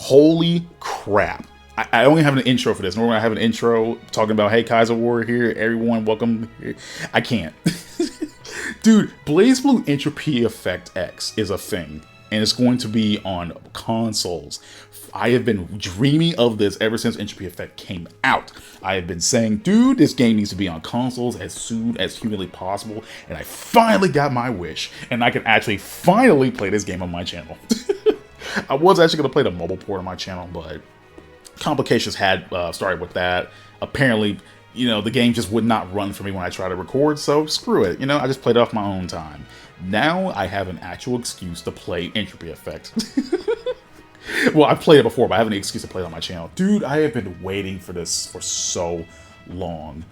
Holy crap. I only have an intro for this. Normally I have an intro talking about, hey, Kaiser Warrior here, everyone, welcome here. I can't. Dude, BLAZBLUE Entropy Effect X is a thing, and it's going to be on consoles. I have been dreaming of this ever since Entropy Effect came out. I have been saying, dude, this game needs to be on consoles as soon as humanly possible, and I finally got my wish, and I can actually finally play this game on my channel. I was actually going to play the mobile port on my channel, but complications had started with that. Apparently, the game just would not run for me when I try to record, so screw it. I just played it off my own time. Now I have an actual excuse to play Entropy Effect. Well, I've played it before, but I have an excuse to play it on my channel. Dude, I have been waiting for this for so long.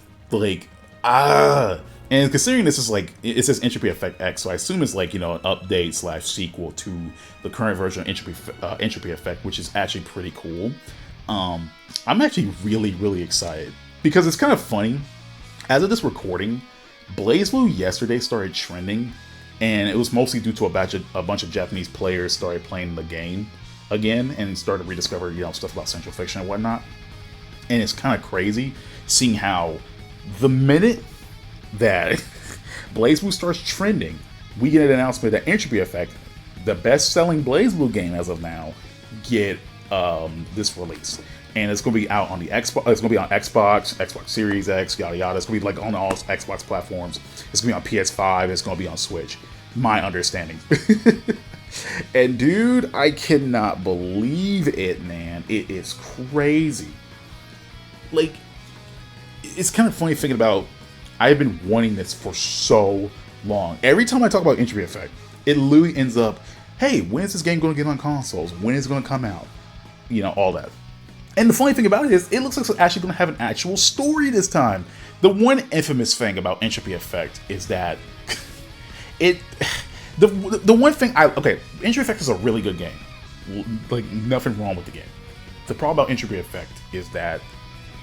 And considering this is it says Entropy Effect X, so I assume it's an update / sequel to the current version of Entropy Effect, which is actually pretty cool. I'm actually really excited because it's kind of funny. As of this recording, BLAZBLUE yesterday started trending, and it was mostly due to a bunch of Japanese players started playing the game again and started to rediscover stuff about Central Fiction and whatnot. And it's kind of crazy seeing how the minute that BLAZBLUE starts trending, we get an announcement that Entropy Effect, the best-selling BLAZBLUE game as of now, get this release. And it's going to be out on the Xbox. It's going to be on Xbox Series X, yada yada. It's going to be on all Xbox platforms. It's going to be on PS5. It's going to be on Switch. My understanding. And dude, I cannot believe it, man. It is crazy. It's kind of funny thinking about, I've been wanting this for so long. Every time I talk about Entropy Effect, it literally ends up, hey, when is this game going to get on consoles? When is it going to come out? All that. And the funny thing about it is, it looks like it's actually going to have an actual story this time. The one infamous thing about Entropy Effect is that the one thing Entropy Effect is a really good game. Nothing wrong with the game. The problem about Entropy Effect is that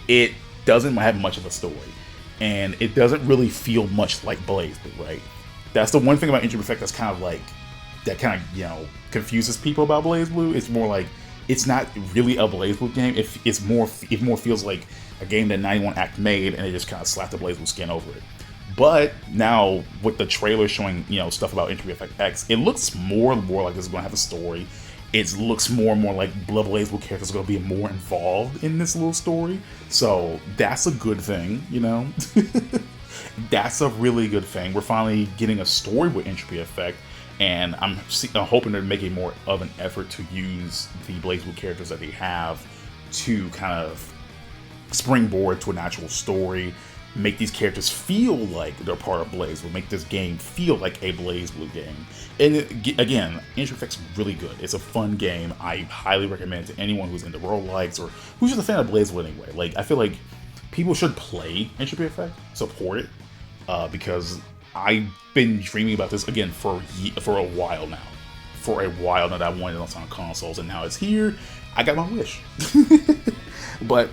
it doesn't have much of a story, and it doesn't really feel much like BLAZBLUE, right? That's the one thing about Entropy Effect that's kind of confuses people about BLAZBLUE. It's more like, it's not really a BLAZBLUE game. It more feels like a game that 91 Act made, and they just kind of slapped the BLAZBLUE skin over it. But now with the trailer showing stuff about Entropy Effect X, it looks more and more like this is going to have a story. It looks more and more like BLAZBLUE characters are going to be more involved in this little story. So that's a good thing, That's a really good thing. We're finally getting a story with Entropy Effect. And I'm hoping they're making more of an effort to use the BLAZBLUE characters that they have to kind of springboard to an actual story, make these characters feel like they're part of BLAZBLUE, make this game feel like a BLAZBLUE game. And again, Entropy Effect's really good. It's a fun game. I highly recommend it to anyone who's into roguelikes or who's just a fan of BLAZBLUE anyway. I feel like people should play Entropy Effect, support it, because I've been dreaming about this again for a while now. For a while now that I wanted it on consoles, and now it's here. I got my wish. But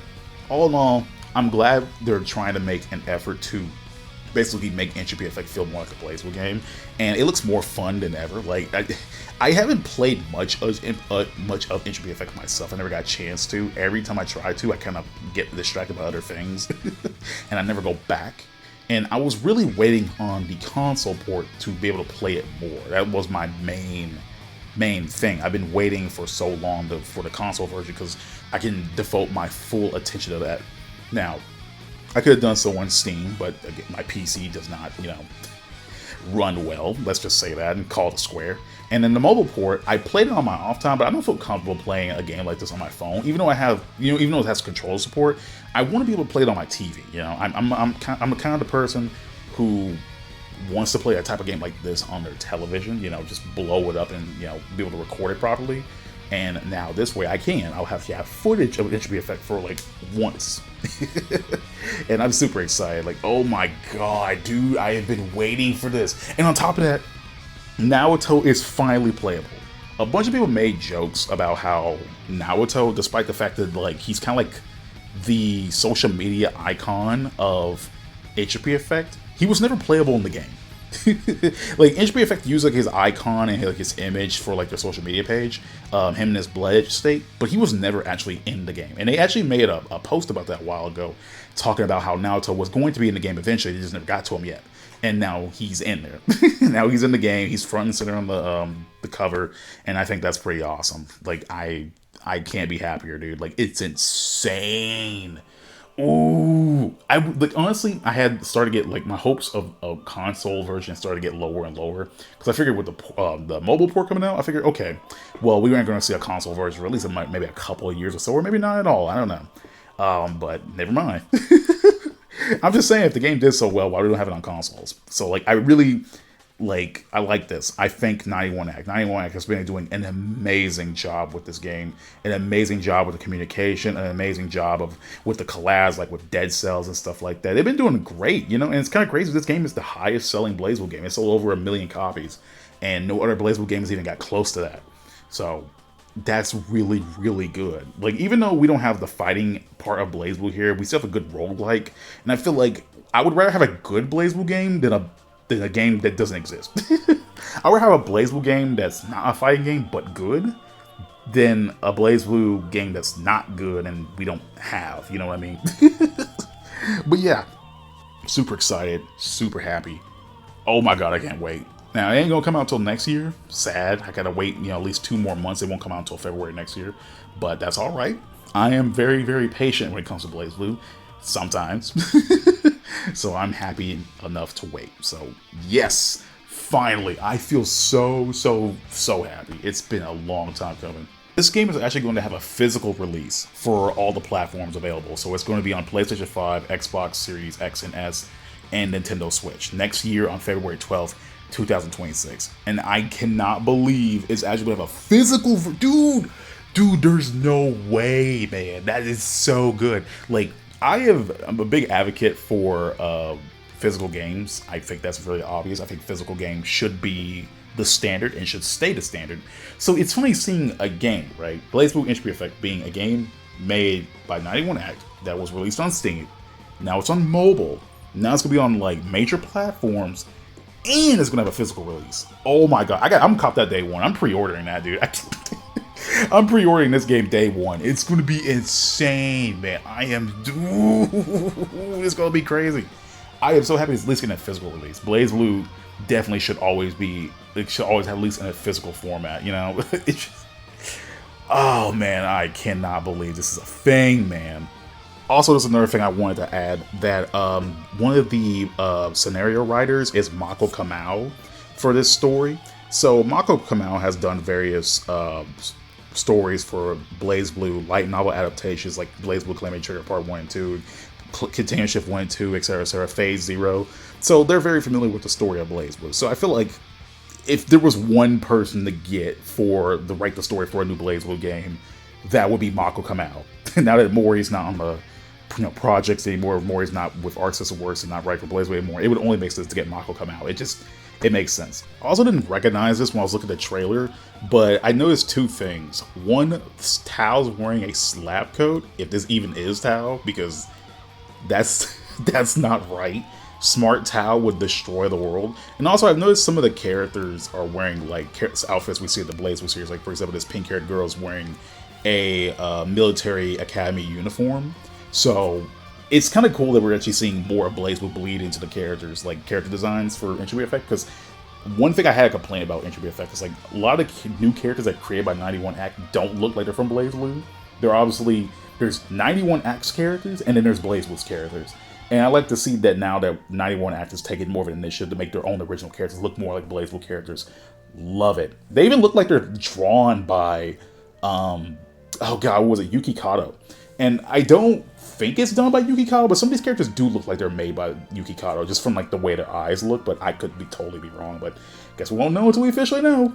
all in all, I'm glad they're trying to make an effort to basically make Entropy Effect feel more like a BLAZBLUE game, and it looks more fun than ever. I haven't played much of Entropy Effect myself. I never got a chance to. Every time I try to, I kind of get distracted by other things, and I never go back. And I was really waiting on the console port to be able to play it more. That was my main thing. I've been waiting for so long for the console version because I can devote my full attention to that. Now, I could have done so on Steam, but again, my PC does not, run well. Let's just say that and call it a square. And then the mobile port, I played it on my off time, but I don't feel comfortable playing a game like this on my phone. Even though even though it has controller support, I want to be able to play it on my TV. I'm the kind of the person who wants to play a type of game like this on their television. Just blow it up and be able to record it properly. And now this way I can. I'll have to have footage of Entropy Effect for once. And I'm super excited. Oh my god, dude, I have been waiting for this. And on top of that, Nauto is finally playable. A bunch of people made jokes about how Nauto, despite the fact that he's kind of like the social media icon of Entropy Effect, he was never playable in the game. Like Entropy Effect used like his icon and like his image for like their social media page, him in his blood state, but he was never actually in the game. And they actually made a post about that a while ago, talking about how Nauto was going to be in the game eventually. They just never got to him yet, and now he's in there. Now he's in the game. He's front and center on the cover, and I think that's pretty awesome. Like I can't be happier, dude. Like it's insane. Ooh, I like honestly, I had started to get like my hopes of a console version started to get lower and lower because I figured with the mobile port coming out, I figured okay, well we weren't going to see a console version for at least maybe a couple of years or so, or maybe not at all. I don't know, but never mind. I'm just saying if the game did so well, why we don't have it on consoles? So like I really I like this. I think 91 Act has been doing an amazing job with this game, an amazing job with the communication, an amazing job with the collabs, like with Dead Cells and stuff like that. They've been doing great, you know, and it's kind of crazy. This game is the highest selling BlazBlue game. It sold over 1 million copies, and no other BlazBlue game has even got close to that. So that's really, really good. Like, even though we don't have the fighting part of BlazBlue here, we still have a good roguelike, and I feel like I would rather have a good BlazBlue game than a game that doesn't exist. I would have a BlazBlue game that's not a fighting game but good than a BlazBlue game that's not good and we don't have, you know what I mean? But yeah, super excited, super happy. Oh my god, I can't wait. Now, it ain't gonna come out until next year. Sad. I gotta wait, you know, at least 2 more months. It won't come out until February next year. But that's alright. I am very, very patient when it comes to BlazBlue. Sometimes. So I'm happy enough to wait. So yes, finally, I feel so happy. It's been a long time coming. This game is actually going to have a physical release for all the platforms available. So it's going to be on PlayStation 5, Xbox Series X and S, and Nintendo Switch next year on February 12th, 2026. And I cannot believe it's actually going to have a physical... Dude, there's no way, man. That is so good. Like, I'm a big advocate for physical games. I think that's really obvious. I think physical games should be the standard and should stay the standard. So it's funny seeing a game, right? BlazBlue Entropy Effect being a game made by 91 Act that was released on Steam. Now it's on mobile. Now it's gonna be on like major platforms, and it's gonna have a physical release. Oh my god! I'm copped that day one. I'm pre-ordering that, dude. I'm pre-ordering this game day one. It's going to be insane, man. It's going to be crazy. I am so happy it's at least getting a physical release. BlazBlue definitely should always have at least in a physical format, you know? It's just, oh man, I cannot believe this is a thing, man. Also, there's another thing I wanted to add, that one of the scenario writers is Mako Kamau for this story. So Mako Kamau has done various stories for BlazBlue, light novel adaptations like BlazBlue Calamity Trigger Part 1 and 2, Container Shift 1 and 2, etc., Phase 0. So they're very familiar with the story of BlazBlue. So I feel like if there was one person to get to write the story for a new BlazBlue game, that would be Mako Kamau. Now that Mori's not on the projects anymore, Mori's not with Arc System Works and not writing for BlazBlue anymore, it would only make sense to get Mako Kamau. It makes sense. I also didn't recognize this when I was looking at the trailer, but I noticed 2 things. One, Tao's wearing a slap coat, if this even is Tao, because that's not right. Smart Tao would destroy the world. And also, I've noticed some of the characters are wearing like outfits we see in the BlazBlue series. Like, for example, this pink-haired girl is wearing a military academy uniform. So it's kind of cool that we're actually seeing more of BlazBlue bleed into the characters, like character designs for Entropy Effect, because one thing I had a complaint about Entropy Effect is like a lot of new characters that are created by 91 Act don't look like they're from BlazBlue. There's 91 Act's characters, and then there's BlazBlue's characters. And I like to see that now that 91 Act is taking more of an initiative to make their own original characters look more like BlazBlue characters. Love it. They even look like they're drawn by, oh god, what was it? Yuki Kato. And I don't think it's done by Yuki Kato, but some of these characters do look like they're made by Yuki Kato, just from like the way their eyes look, but I could totally be wrong, but guess we won't know until we officially know.